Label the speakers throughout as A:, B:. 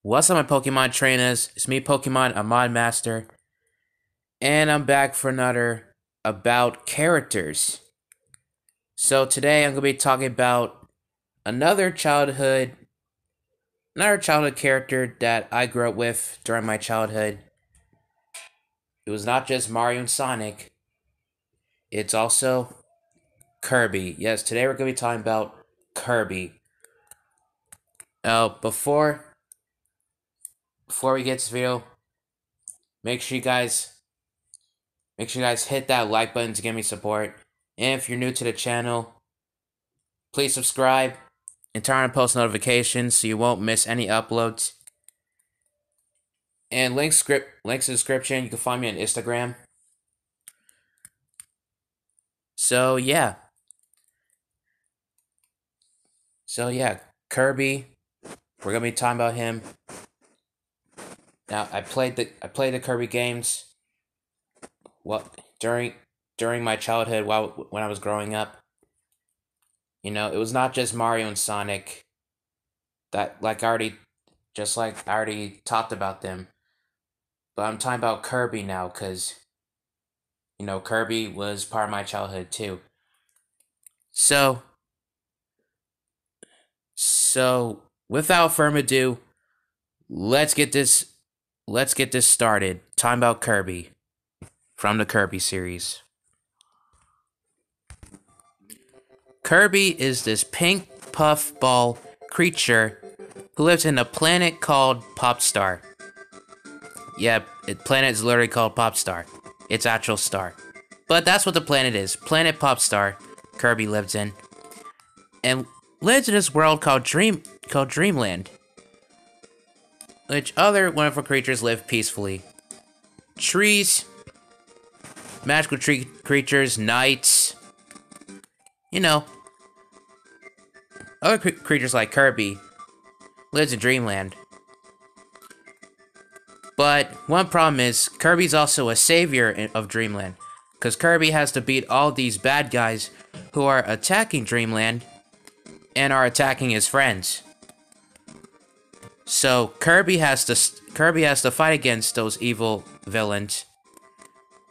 A: What's up, my Pokemon trainers? It's me, Pokemon Ahmad Master, and I'm back for another about characters. So today I'm gonna be talking about another childhood character that I grew up with during my childhood. It was not just Mario and Sonic. It's also Kirby. Yes, today we're gonna be talking about Kirby. Before we get to the video, make sure you guys hit that like button to give me support. And if you're new to the channel, please subscribe and turn on post notifications so you won't miss any uploads. And links in the description. You can find me on Instagram. So yeah, Kirby. We're gonna be talking about him. Now I played the Kirby games. Well, during my childhood, when I was growing up. You know, it was not just Mario and Sonic. That I already talked about them. But I'm talking about Kirby now, because Kirby was part of my childhood too. So without further ado, let's get this started. Talking about Kirby from the Kirby series. Kirby is this pink puff ball creature who lives in a planet called Popstar. Yeah, the planet is literally called Popstar. Its actual star. But that's what the planet is. Planet Popstar, Kirby lives in. And lives in this world called Dreamland. Which other wonderful creatures live peacefully. Trees, magical tree creatures, knights. Other creatures like Kirby lives in Dreamland. But one problem is, Kirby's also a savior of Dreamland. Because Kirby has to beat all these bad guys who are attacking Dreamland and are attacking his friends. So Kirby has to fight against those evil villains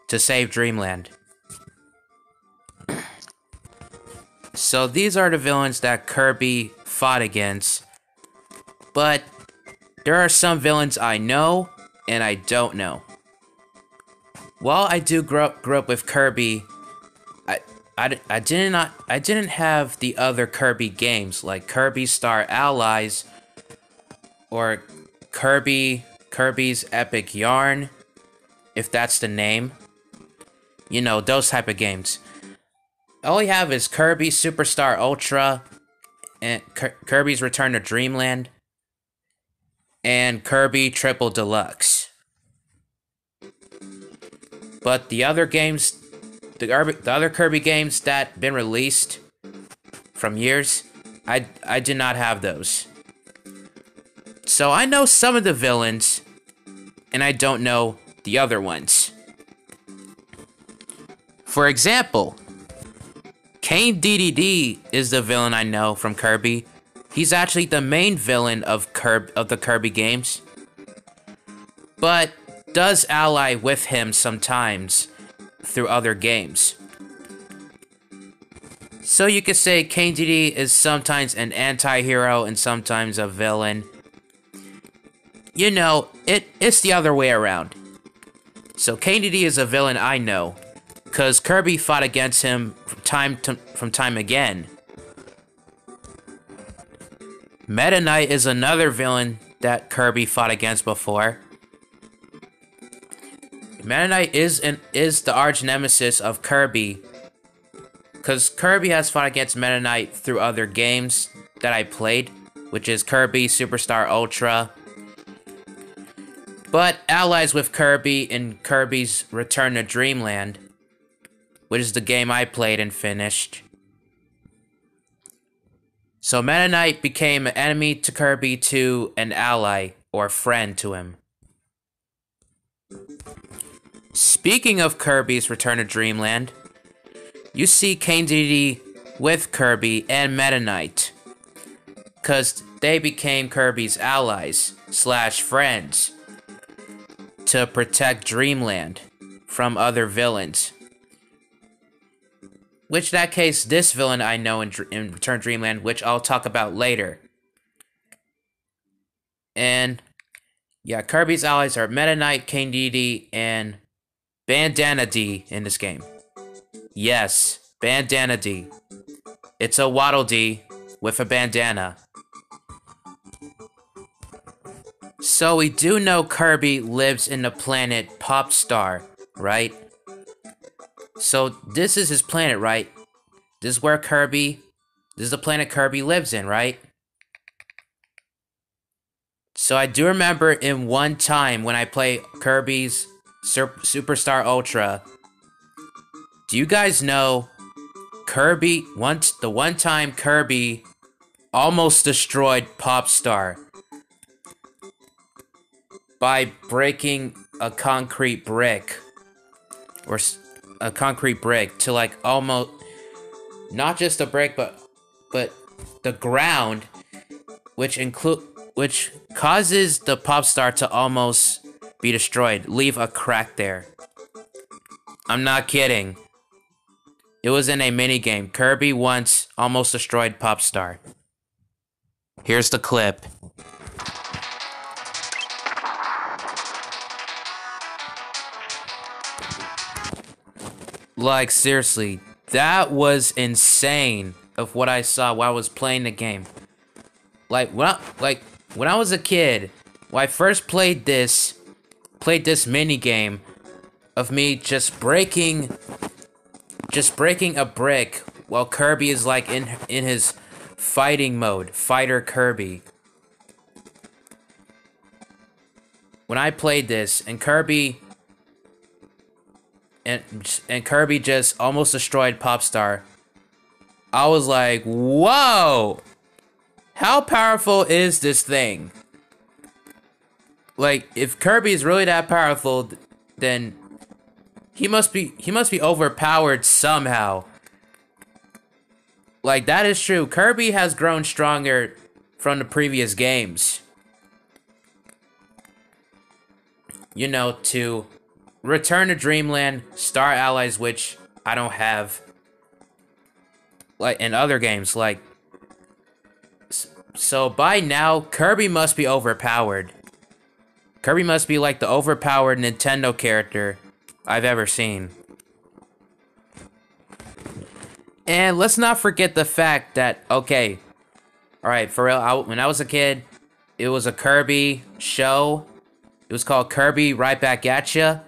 A: to save Dreamland. So these are the villains that Kirby fought against. But there are some villains I know and I don't know. While I do grew up with Kirby, I didn't have the other Kirby games like Kirby Star Allies or Kirby's Epic Yarn, if that's the name. Those type of games. All we have is Kirby Superstar Ultra, and Kirby's Return to Dreamland, and Kirby Triple Deluxe. But the other games, the other Kirby games that been released from years, I did not have those. So I know some of the villains, and I don't know the other ones. For example, Kane DDD is the villain I know from Kirby. He's actually the main villain of the Kirby games, but does ally with him sometimes through other games. So you could say Kane DDD is sometimes an anti-hero and sometimes a villain. It's the other way around. So Kane DDD is a villain I know, because Kirby fought against him from time again. Meta Knight is another villain that Kirby fought against before. Meta Knight is the arch nemesis of Kirby, because Kirby has fought against Meta Knight through other games that I played, which is Kirby Superstar Ultra. But allies with Kirby in Kirby's Return to Dreamland, which is the game I played and finished. So Meta Knight became an enemy to Kirby to an ally or friend to him. Speaking of Kirby's Return to Dreamland, you see Kane DDD with Kirby and Meta Knight, because they became Kirby's allies. slash friends to protect Dreamland from other villains. Which, in that case, this villain I know in Return Dreamland, which I'll talk about later. And yeah, Kirby's allies are Meta Knight, King Dedede, and Bandana D in this game. Yes, Bandana D. It's a Waddle Dee with a bandana. So we do know Kirby lives in the planet Popstar, right? So this is his planet, right? This is where this is the planet Kirby lives in, right? So I do remember in one time when I play Kirby's Superstar Ultra, do you guys know the one time Kirby almost destroyed Popstar by breaking a concrete brick, or a concrete brick to like almost, not just a brick, but the ground, which causes the Popstar to almost be destroyed, leave a crack there. I'm not kidding. It was in a minigame. Kirby once almost destroyed Popstar. Here's the clip. Like, seriously, that was insane of what I saw while I was playing the game. Like, when I was a kid, when I first played this minigame of me just breaking a brick while Kirby is like in his fighting mode, Fighter Kirby. When I played this and Kirby just almost destroyed Popstar, I was like, whoa! How powerful is this thing? Like, if Kirby is really that powerful, then he must be overpowered somehow. Like, that is true. Kirby has grown stronger from the previous games. You know, to return to Dreamland, Star Allies, which I don't have. Like, in other games, like... So, by now, Kirby must be overpowered. Kirby must be like the overpowered Nintendo character I've ever seen. And let's not forget the fact that, okay, alright, for real, when I was a kid, it was a Kirby show. It was called Kirby Right Back At Ya.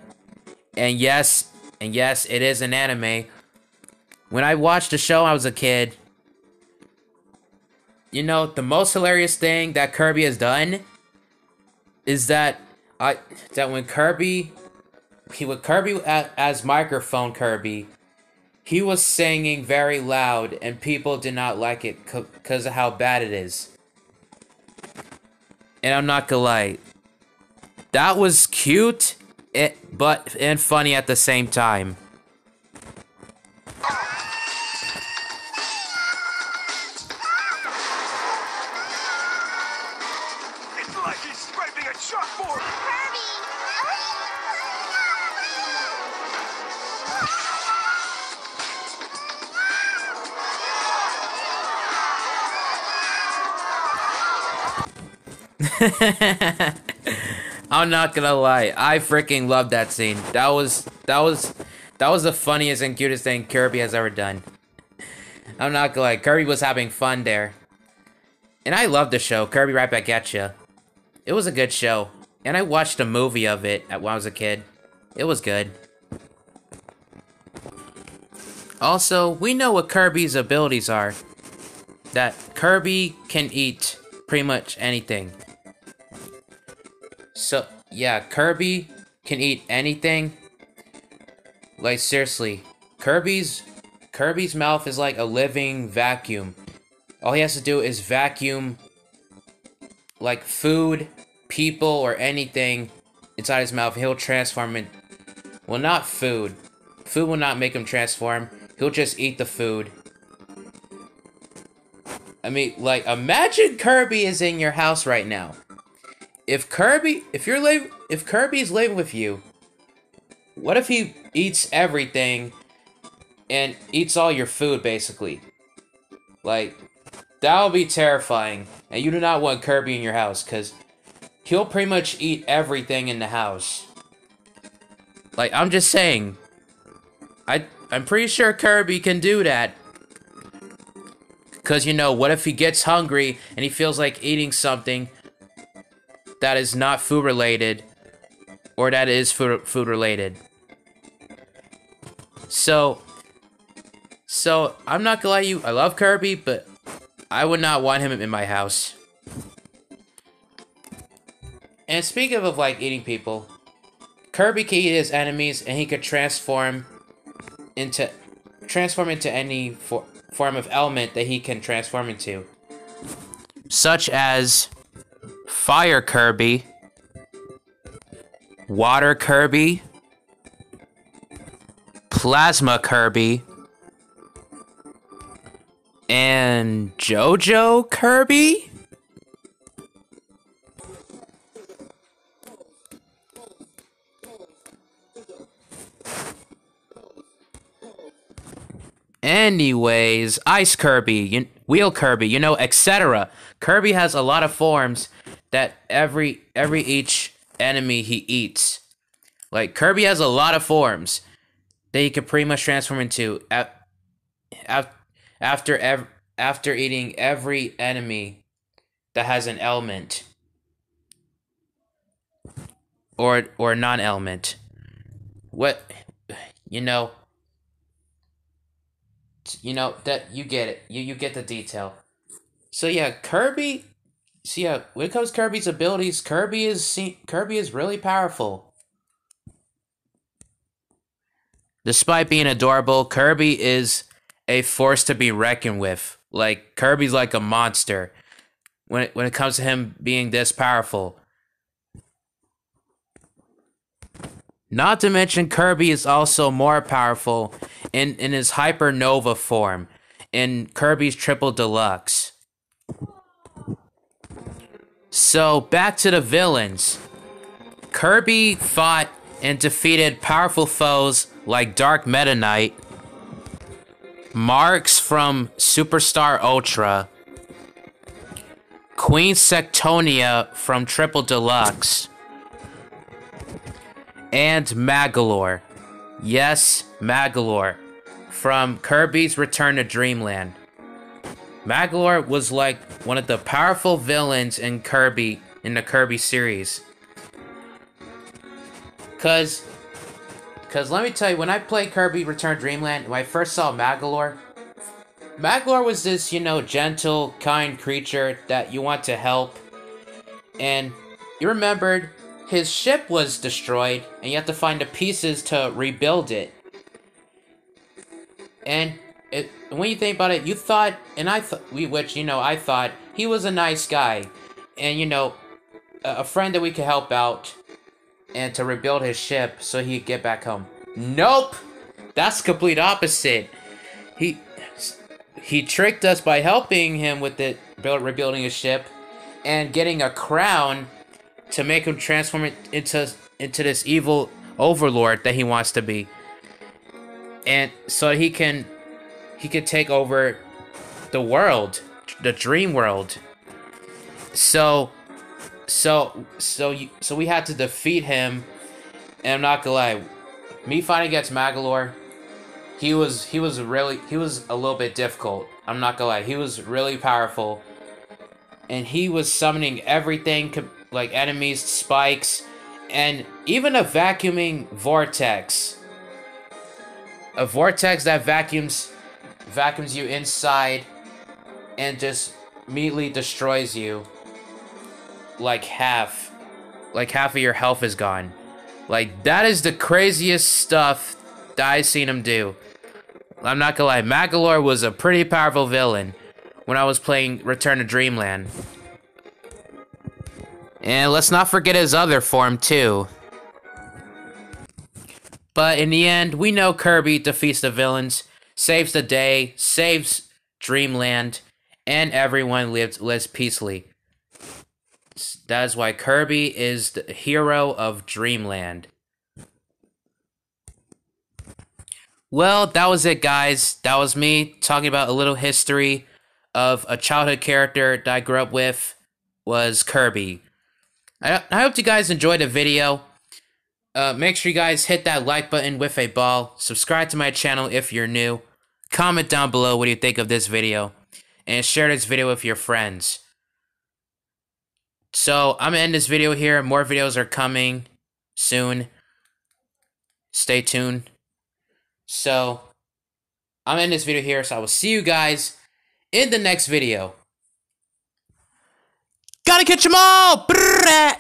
A: And yes, it is an anime. When I watched the show, I was a kid. You know, the most hilarious thing that Kirby has done is that when Kirby as microphone Kirby, he was singing very loud and people did not like it because of how bad it is. And I'm not gonna lie, that was cute, and funny at the same time.
B: It's like he's scraping a chalkboard.
A: I'm not gonna lie, I freaking love that scene. That was the funniest and cutest thing Kirby has ever done. I'm not gonna lie, Kirby was having fun there. And I love the show, Kirby Right Back At Ya. It was a good show. And I watched a movie of it when I was a kid. It was good. Also, we know what Kirby's abilities are. That Kirby can eat pretty much anything. So, yeah, Kirby can eat anything. Like, seriously, Kirby's mouth is like a living vacuum. All he has to do is vacuum, like, food, people, or anything inside his mouth. He'll transform it. Well, not food. Food will not make him transform. He'll just eat the food. I mean, like, imagine Kirby is in your house right now. if Kirby's living with you, what if he eats everything and eats all your food, basically? Like, that would be terrifying. And you do not want Kirby in your house, because he'll pretty much eat everything in the house. Like, I'm just saying. I'm pretty sure Kirby can do that. Because, you know, what if he gets hungry and he feels like eating something that is not food related, or that is food related? So I'm not gonna lie to you, I love Kirby, but I would not want him in my house. And speaking of like eating people, Kirby can eat his enemies, and he could transform into any form of element that he can transform into, such as Fire Kirby, Water Kirby, Plasma Kirby, and JoJo Kirby? Anyways, Ice Kirby, Wheel Kirby, you know, etc. Kirby has a lot of forms that every each enemy he eats. Like, Kirby has a lot of forms that he can pretty much transform into after eating every enemy that has an element or non-element. What, you know that you get it. You get the detail. So yeah, Kirby. So yeah, when it comes to Kirby's abilities, Kirby is really powerful. Despite being adorable, Kirby is a force to be reckoned with. Like, Kirby's like a monster when it comes to him being this powerful. Not to mention, Kirby is also more powerful in his Hypernova form in Kirby's Triple Deluxe. So, back to the villains. Kirby fought and defeated powerful foes like Dark Meta Knight, Marks from Superstar Ultra, Queen Sectonia from Triple Deluxe, and Magalor. Yes, Magalor from Kirby's Return to Dreamland. Magalor was like one of the powerful villains in the Kirby series. Cause let me tell you, when I played Kirby Return to Dreamland, when I first saw Magalor was this, gentle, kind creature that you want to help. And you remembered his ship was destroyed, and you have to find the pieces to rebuild it. And when you think about it, you thought, and I thought he was a nice guy, and a friend that we could help out, and to rebuild his ship so he could get back home. Nope, that's the complete opposite. He tricked us by helping him with rebuilding his ship, and getting a crown to make him transform it into this evil overlord that he wants to be, and so he can take over the world, the dream world. So we had to defeat him, and I'm not gonna lie, me fighting against Magalor, he was a little bit difficult. I'm not gonna lie, he was really powerful, and he was summoning everything, like enemies, spikes, and even a vacuuming vortex. A vortex that vacuums you inside and just immediately destroys you. Like half of your health is gone. Like, that is the craziest stuff that I've seen him do. I'm not gonna lie, Magalor was a pretty powerful villain when I was playing Return to Dreamland. And let's not forget his other form, too. But in the end, we know Kirby defeats the villains, saves the day, saves Dreamland, and everyone lives peacefully. That is why Kirby is the hero of Dreamland. Well, that was it, guys. That was me talking about a little history of a childhood character that I grew up with, was Kirby. I hope you guys enjoyed the video. Make sure you guys hit that like button with a ball. Subscribe to my channel if you're new. Comment down below what you think of this video. And share this video with your friends. So, I'm going to end this video here. More videos are coming soon. Stay tuned. So, I'm going to end this video here. So, I will see you guys in the next video. Gotta catch 'em all! Brrrr.